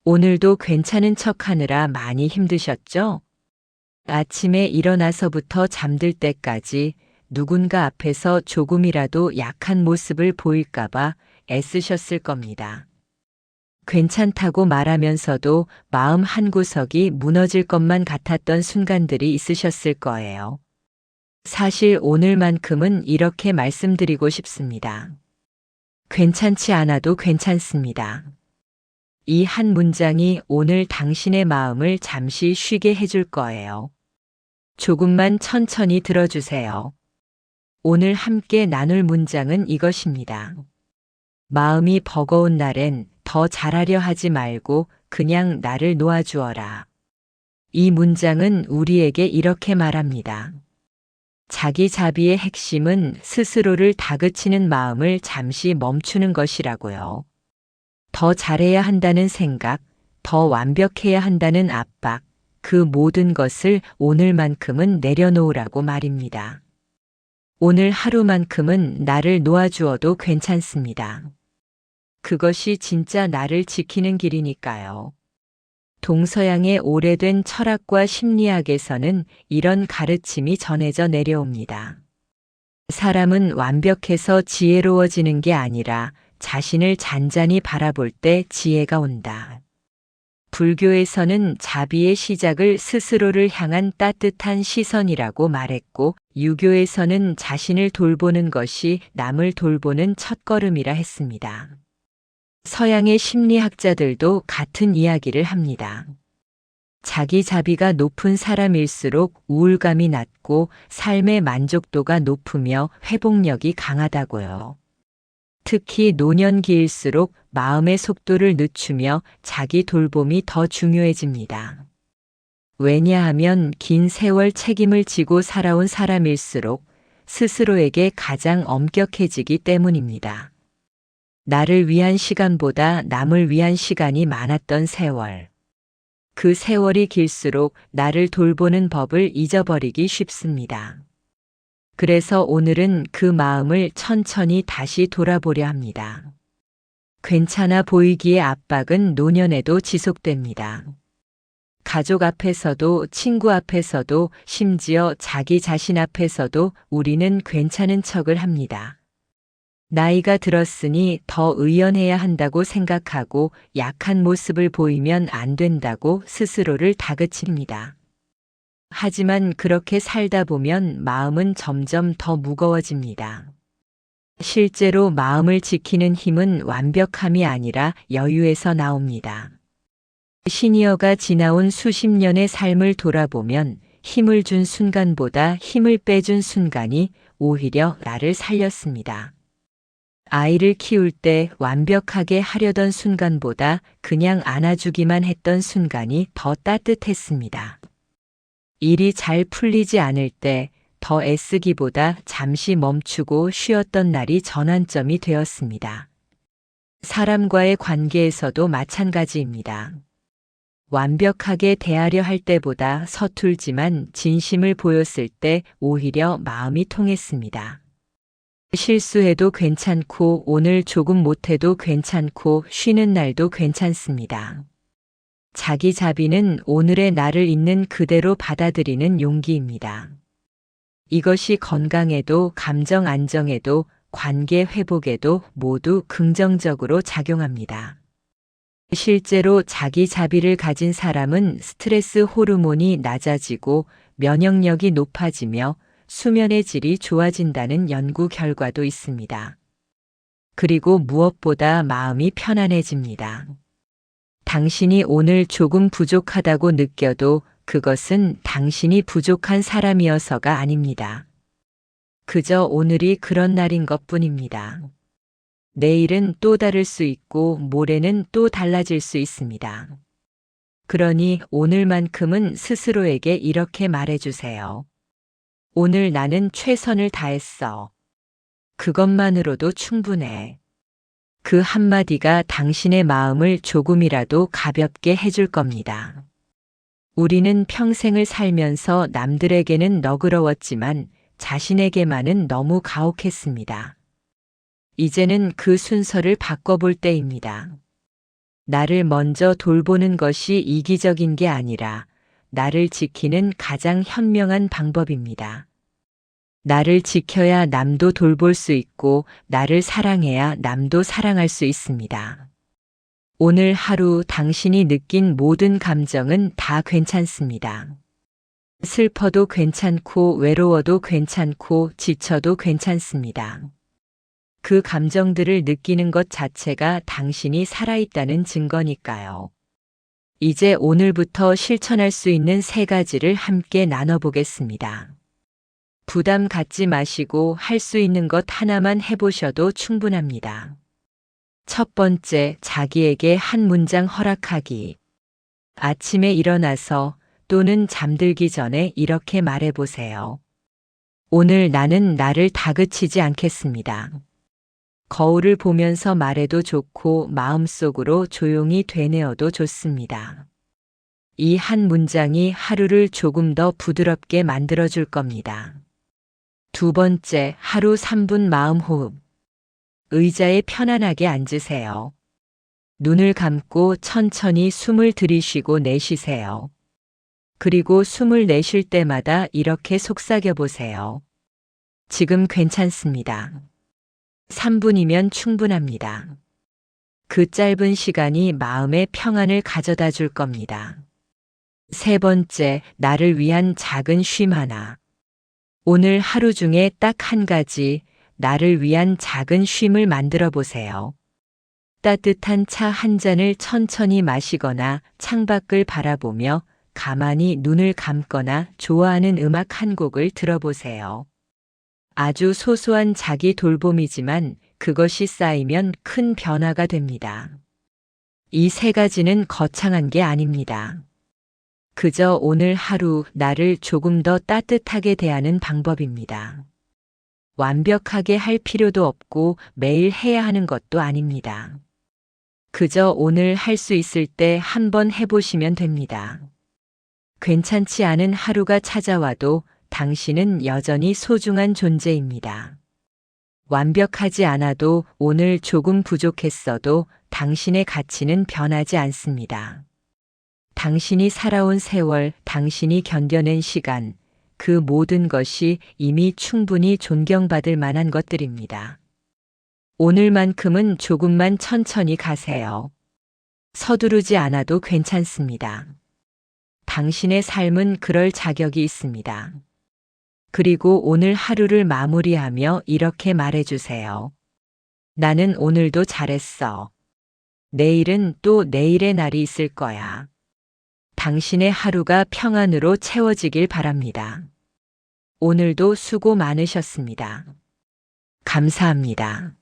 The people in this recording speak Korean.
오늘도 괜찮은 척 하느라 많이 힘드셨죠? 아침에 일어나서부터 잠들 때까지 누군가 앞에서 조금이라도 약한 모습을 보일까봐 애쓰셨을 겁니다. 괜찮다고 말하면서도 마음 한구석이 무너질 것만 같았던 순간들이 있으셨을 거예요. 사실 오늘만큼은 이렇게 말씀드리고 싶습니다. 괜찮지 않아도 괜찮습니다. 이 한 문장이 오늘 당신의 마음을 잠시 쉬게 해줄 거예요. 조금만 천천히 들어주세요. 오늘 함께 나눌 문장은 이것입니다. 마음이 버거운 날엔 더 잘하려 하지 말고 그냥 나를 놓아주어라. 이 문장은 우리에게 이렇게 말합니다. 자기 자비의 핵심은 스스로를 다그치는 마음을 잠시 멈추는 것이라고요. 더 잘해야 한다는 생각, 더 완벽해야 한다는 압박, 그 모든 것을 오늘만큼은 내려놓으라고 말입니다. 오늘 하루만큼은 나를 놓아주어도 괜찮습니다. 그것이 진짜 나를 지키는 길이니까요. 동서양의 오래된 철학과 심리학에서는 이런 가르침이 전해져 내려옵니다. 사람은 완벽해서 지혜로워지는 게 아니라 자신을 잔잔히 바라볼 때 지혜가 온다. 불교에서는 자비의 시작을 스스로를 향한 따뜻한 시선이라고 말했고, 유교에서는 자신을 돌보는 것이 남을 돌보는 첫걸음이라 했습니다. 서양의 심리학자들도 같은 이야기를 합니다. 자기 자비가 높은 사람일수록 우울감이 낮고 삶의 만족도가 높으며 회복력이 강하다고요. 특히 노년기일수록 마음의 속도를 늦추며 자기 돌봄이 더 중요해집니다. 왜냐하면 긴 세월 책임을 지고 살아온 사람일수록 스스로에게 가장 엄격해지기 때문입니다. 나를 위한 시간보다 남을 위한 시간이 많았던 세월. 그 세월이 길수록 나를 돌보는 법을 잊어버리기 쉽습니다. 그래서 오늘은 그 마음을 천천히 다시 돌아보려 합니다. 괜찮아 보이기의 압박은 노년에도 지속됩니다. 가족 앞에서도 친구 앞에서도 심지어 자기 자신 앞에서도 우리는 괜찮은 척을 합니다. 나이가 들었으니 더 의연해야 한다고 생각하고 약한 모습을 보이면 안 된다고 스스로를 다그칩니다. 하지만 그렇게 살다 보면 마음은 점점 더 무거워집니다. 실제로 마음을 지키는 힘은 완벽함이 아니라 여유에서 나옵니다. 시니어가 지나온 수십 년의 삶을 돌아보면 힘을 준 순간보다 힘을 빼준 순간이 오히려 나를 살렸습니다. 아이를 키울 때 완벽하게 하려던 순간보다 그냥 안아주기만 했던 순간이 더 따뜻했습니다. 일이 잘 풀리지 않을 때 더 애쓰기보다 잠시 멈추고 쉬었던 날이 전환점이 되었습니다. 사람과의 관계에서도 마찬가지입니다. 완벽하게 대하려 할 때보다 서툴지만 진심을 보였을 때 오히려 마음이 통했습니다. 실수해도 괜찮고 오늘 조금 못해도 괜찮고 쉬는 날도 괜찮습니다. 자기 자비는 오늘의 나를 있는 그대로 받아들이는 용기입니다. 이것이 건강에도 감정 안정에도 관계 회복에도 모두 긍정적으로 작용합니다. 실제로 자기 자비를 가진 사람은 스트레스 호르몬이 낮아지고 면역력이 높아지며 수면의 질이 좋아진다는 연구 결과도 있습니다. 그리고 무엇보다 마음이 편안해집니다. 당신이 오늘 조금 부족하다고 느껴도 그것은 당신이 부족한 사람이어서가 아닙니다. 그저 오늘이 그런 날인 것뿐입니다. 내일은 또 다를 수 있고 모레는 또 달라질 수 있습니다. 그러니 오늘만큼은 스스로에게 이렇게 말해주세요. 오늘 나는 최선을 다했어. 그것만으로도 충분해. 그 한마디가 당신의 마음을 조금이라도 가볍게 해줄 겁니다. 우리는 평생을 살면서 남들에게는 너그러웠지만 자신에게만은 너무 가혹했습니다. 이제는 그 순서를 바꿔볼 때입니다. 나를 먼저 돌보는 것이 이기적인 게 아니라 나를 지키는 가장 현명한 방법입니다. 나를 지켜야 남도 돌볼 수 있고 나를 사랑해야 남도 사랑할 수 있습니다. 오늘 하루 당신이 느낀 모든 감정은 다 괜찮습니다. 슬퍼도 괜찮고 외로워도 괜찮고 지쳐도 괜찮습니다. 그 감정들을 느끼는 것 자체가 당신이 살아있다는 증거니까요. 이제 오늘부터 실천할 수 있는 3가지를 함께 나눠보겠습니다. 부담 갖지 마시고 할 수 있는 것 하나만 해보셔도 충분합니다. 첫 번째, 자기에게 한 문장 허락하기. 아침에 일어나서 또는 잠들기 전에 이렇게 말해보세요. 오늘 나는 나를 다그치지 않겠습니다. 거울을 보면서 말해도 좋고 마음속으로 조용히 되뇌어도 좋습니다. 이 한 문장이 하루를 조금 더 부드럽게 만들어줄 겁니다. 두 번째, 하루 3분 마음 호흡. 의자에 편안하게 앉으세요. 눈을 감고 천천히 숨을 들이쉬고 내쉬세요. 그리고 숨을 내쉴 때마다 이렇게 속삭여 보세요. 지금 괜찮습니다. 3분이면 충분합니다. 그 짧은 시간이 마음의 평안을 가져다 줄 겁니다. 세 번째, 나를 위한 작은 쉼 하나. 오늘 하루 중에 딱 한 가지 나를 위한 작은 쉼을 만들어 보세요. 따뜻한 차 한 잔을 천천히 마시거나 창밖을 바라보며 가만히 눈을 감거나 좋아하는 음악 한 곡을 들어보세요. 아주 소소한 자기 돌봄이지만 그것이 쌓이면 큰 변화가 됩니다. 이 3가지는 거창한 게 아닙니다. 그저 오늘 하루 나를 조금 더 따뜻하게 대하는 방법입니다. 완벽하게 할 필요도 없고 매일 해야 하는 것도 아닙니다. 그저 오늘 할 수 있을 때 한번 해보시면 됩니다. 괜찮지 않은 하루가 찾아와도 당신은 여전히 소중한 존재입니다. 완벽하지 않아도 오늘 조금 부족했어도 당신의 가치는 변하지 않습니다. 당신이 살아온 세월, 당신이 견뎌낸 시간, 그 모든 것이 이미 충분히 존경받을 만한 것들입니다. 오늘만큼은 조금만 천천히 가세요. 서두르지 않아도 괜찮습니다. 당신의 삶은 그럴 자격이 있습니다. 그리고 오늘 하루를 마무리하며 이렇게 말해주세요. 나는 오늘도 잘했어. 내일은 또 내일의 날이 있을 거야. 당신의 하루가 평안으로 채워지길 바랍니다. 오늘도 수고 많으셨습니다. 감사합니다.